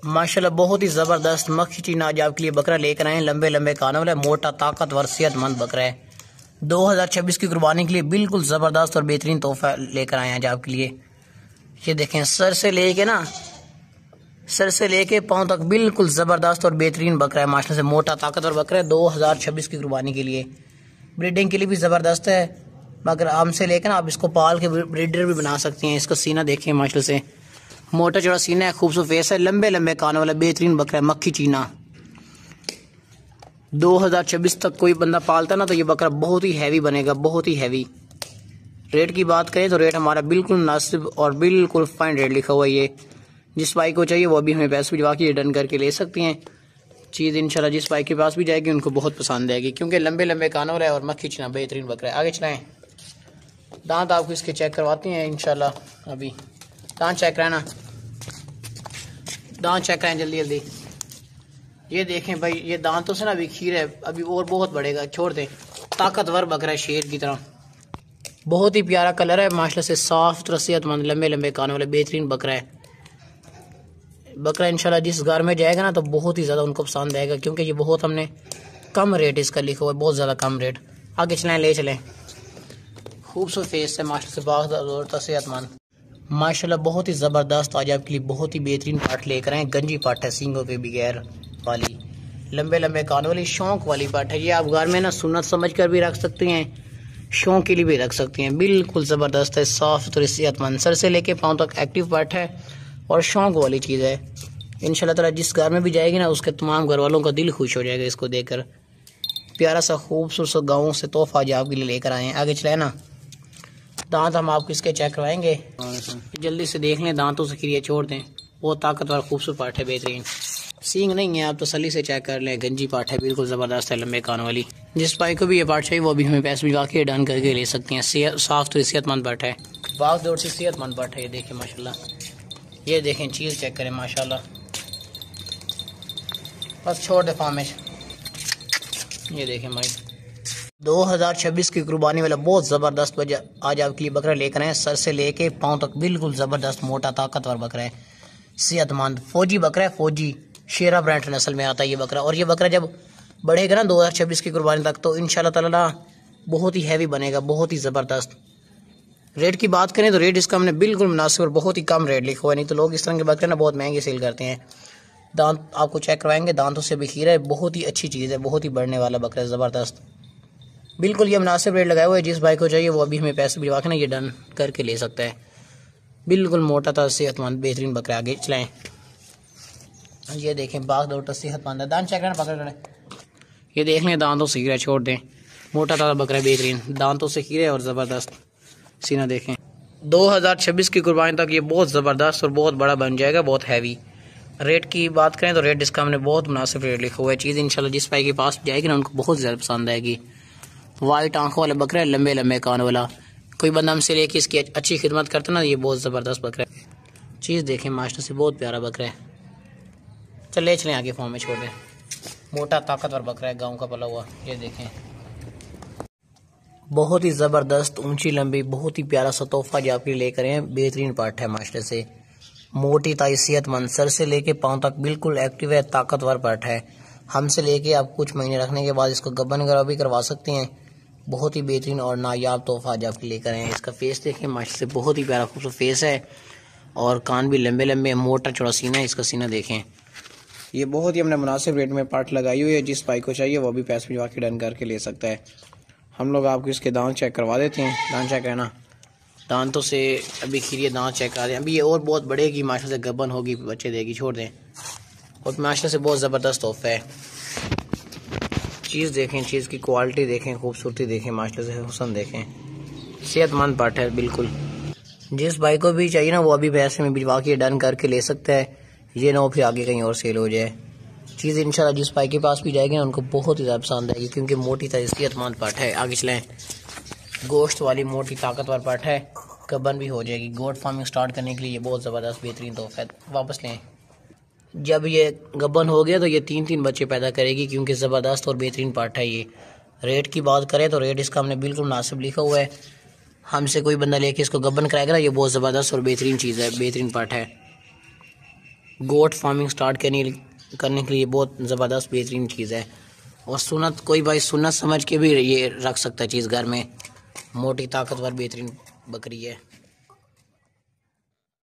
माशाल्लाह बहुत ही ज़बरदस्त मक्खी चीना आज आपके लिए बकरा लेकर आए हैं। लंबे लंबे कानों वाला मोटा ताकतवर सेहतमंद बकरा है। 2026 की कुर्बानी के लिए बिल्कुल ज़बरदस्त और बेहतरीन तोहफा लेकर आए हैं आज आपके लिए। ये देखें सर से लेके पाँव तक बिल्कुल ज़बरदस्त और बेहतरीन बकरा है। माशाल्लाह से मोटा ताकतवर बकरा है 2026 की कुर्बानी के लिए। ब्रीडिंग के लिए भी ज़बरदस्त है। मगर हमसे लेकर आप इसको पाल के ब्रीडर भी बना सकती हैं। इसका सीना देखें माशाल्लाह से मोटा चौड़ा सीना है, खूबसूरत फेस है, लंबे लंबे कानों वाला बेहतरीन बकरा है मक्खी चीना। 2026 तक कोई बंदा पालता ना तो ये बकरा बहुत ही हैवी बनेगा, बहुत ही हैवी। रेट की बात करें तो रेट हमारा बिल्कुल मुनासिब और बिल्कुल फाइन रेट लिखा हुआ है। ये जिस भाई को चाहिए वो भी हमें पैसे भिजवा के डन करके ले सकती हैं। चीज़ इंशाल्लाह जिस भाई के पास भी जाएगी उनको बहुत पसंद आएगी, क्योंकि लंबे लंबे कानों वाला है और मक्खी चीना बेहतरीन बकरा है। आगे चलाएं, दांत आपको इसके चेक करवाती हैं इंशाल्लाह। अभी दांत चेक कराना, दांत चेक कराएं जल्दी जल्दी। ये देखें भाई, ये दांतों से ना अभी खीर है, अभी और बहुत बढ़ेगा, छोड़ दें। ताकतवर बकरा है शेर की तरह, बहुत ही प्यारा कलर है माशाल्लाह से, साफ सुथरा सेहतमंद लंबे लंबे कानों वाले बेहतरीन बकरा है। बकरा इंशाल्लाह जिस घर में जाएगा ना तो बहुत ही ज़्यादा उनको पसंद आएगा, क्योंकि ये बहुत हमने कम रेट इसका लिखा हुआ है, बहुत ज़्यादा कम रेट। आगे चलाएं, ले चलें। खूबसूरत फेस है माशाल्लाह से, बाज़ सेहतमंद माशाल्लाह, बहुत ही ज़बरदस्त आज आपके लिए बहुत ही बेहतरीन पाठ लेकर आए। गंजी पाठ है, सींगों पे बगैर वाली, लंबे लंबे कानों वाली, शौक वाली पाठ है। ये आप घर में ना सुन्नत समझ कर भी रख सकती हैं, शौक के लिए भी रख सकती हैं। बिल्कुल ज़बरदस्त है, साफ सुथरी सेहतमंद, सर से लेके पाँव तक एक्टिव पाठ है और शौक वाली चीज़ है। इंशाल्लाह ताला जिस घर में भी जाएगी ना उसके तमाम घर वालों का दिल खुश हो जाएगा इसको देखकर। प्यारा सा खूबसूरत सा गाँव से तोहफा आज आपके लिए लेकर आए हैं। आगे चलाए ना, दांत हम आपको इसके चेक करवाएंगे, जल्दी से देख लें, दांतों से खिरिया छोड़ दें। बहुत ताकतवर खूबसूरत पाठ है, बेहतरीन। सींग नहीं है, आप तसल्ली से चेक कर लें। गंजी पाठ है, बिल्कुल ज़बरदस्त है, लंबे कानों वाली। जिस भाई को भी ये पाठ चाहिए वो भी हमें पैसे भिजवा के डन करके ले सकती हैं। साफ तो सेहतमंद पाठ है, बाग दौड़ से सेहतमंद पाठ है। ये देखें माशाल्लाह, ये देखें, चीज़ चेक करें माशाल्लाह। बस छोड़ दे फार्मेश। ये देखें भाई, 2026 की कुर्बानी वाला बहुत ज़बरदस्त आज आपके लिए बकरा लेकर आए। सर से लेके पाँव तक बिल्कुल ज़बरदस्त मोटा ताकतवर बकरा है, सेहतमंद फौजी बकरा है। फौजी शेरा ब्रांड नस्ल में आता है ये बकरा। और ये बकरा जब बढ़ेगा ना 2026 की कुर्बानी तक तो इंशाल्लाह ताला बहुत ही हैवी बनेगा, बहुत ही ज़बरदस्त। रेट की बात करें तो रेट इसका हमने बिल्कुल मुनासिब और बहुत ही कम रेट लिखा हुआ है, नहीं तो लोग इस तरह के बकरे ना बहुत महंगे सेल करते हैं। दांत आपको चेक करवाएंगे, दांतों से भी खीरा है, बहुत ही अच्छी चीज़ है, बहुत ही बढ़ने वाला बकरा है, ज़बरदस्त। बिल्कुल ये मुनासिब रेट लगाया हुआ है। जिस भाई को चाहिए वो अभी हमें पैसे भिजवा के ना ये डन करके ले सकता है। बिल्कुल मोटा था, सेहतमंद बेहतरीन बकरा। आगे चलाएं, ये देखें, बाग दौड़ सेहतमंद है। दांत चेक करना, पकड़ करें, ये देख लें, दांतों से खीरा छोड़ दें। मोटा ताजा बकरा बेहतरीन, दांतों से खीरे और ज़बरदस्त सीना देखें। 2026 की कुर्बानी तक ये बहुत ज़बरदस्त और बहुत बड़ा बन जाएगा, बहुत हैवी। रेट की बात करें तो रेट इसका हमने बहुत मुनासिब रेट लिखा हुआ है। चीज़ इंशाल्लाह जिस भाई के पास जाएगी ना उनको बहुत ज़्यादा पसंद आएगी। वाइट आंखों वाला बकरा है, लंबे लंबे कान वाला। कोई बंदा हमसे लेके इसकी अच्छी खिदमत करता ना, ये बहुत ज़बरदस्त बकरा है। चीज़ देखें मास्टर से, बहुत प्यारा बकरा है। चले चलें आगे, फॉर्म में छोड़ दें। मोटा ताकतवर बकरा है, गांव का पला हुआ। ये देखें, बहुत ही ज़बरदस्त ऊंची लंबी, बहुत ही प्यारा सा तोहफा जो आपके लिए लेकर आए हैं। बेहतरीन पाठ है मास्टर से, मोटी ताई सेहतमंद, सर से लेके पाँव तक बिल्कुल एक्टिव है, ताकतवर पाठ है। हमसे लेके आप कुछ महीने रखने के बाद इसको गब्बन वगैरह भी करवा सकते हैं। बहुत ही बेहतरीन और नायाब तोहफा आज आपके लेकर आए हैं। इसका फेस देखें माशाल्लाह से, बहुत ही प्यारा खूबसूरत फेस है और कान भी लंबे लंबे, मोटा चौड़ा सीना है। इसका सीना देखें, ये बहुत ही हमने मुनासिब रेट में पार्ट लगाई हुई है। जिस भाई को चाहिए वो भी पैसे भिजवा के डन करके ले सकता है। हम लोग आपको इसके दांत चेक करवा देते हैं। दांत चेक करना, दांतों से अभी खीरिए, दांत चेक करा दें। अभी ये और बहुत बढ़ेगी माशाल्लाह से, गब्बन होगी, बच्चे देगी, छोड़ दें। और माशाल्लाह से बहुत ज़बरदस्त तोहफा है। चीज़ देखें, चीज़ की क्वालिटी देखें, खूबसूरती देखें, माशाल्लाह से हुस्न देखें, सेहतमंद पाठ है बिल्कुल। जिस भाई को भी चाहिए ना वो अभी पैसे में भिजवा के डन करके ले सकता है। ये ना हो फिर आगे कहीं और सेल हो जाए। चीज़ इंशाल्लाह जिस भाई के पास भी जाएगी ना उनको बहुत ही ज़्यादा पसंद आएगी, क्योंकि मोटी तरह सेहतमंद पाठ है। आगे चलें, गोश्त वाली मोटी ताकतवर पाठ है, गब्बन भी हो जाएगी। गोट फार्मिंग स्टार्ट करने के लिए ये बहुत ज़बरदस्त बेहतरीन तोहफा है। वापस लें, जब ये गब्बन हो गया तो ये 3-3 बच्चे पैदा करेगी, क्योंकि ज़बरदस्त और बेहतरीन पाठ है ये। रेट की बात करें तो रेट इसका हमने बिल्कुल मुनासिब लिखा हुआ है। हमसे कोई बंदा लेके इसको गब्बन कराएगा ना, ये बहुत ज़बरदस्त और बेहतरीन चीज़ है, बेहतरीन पाठ है। गोट फार्मिंग स्टार्ट करने के लिए बहुत ज़बरदस्त बेहतरीन चीज़ है। और सुन्नत कोई भाई सुन्नत समझ के भी ये रख सकता है चीज़ घर में। मोटी ताकतवर बेहतरीन बकरी है।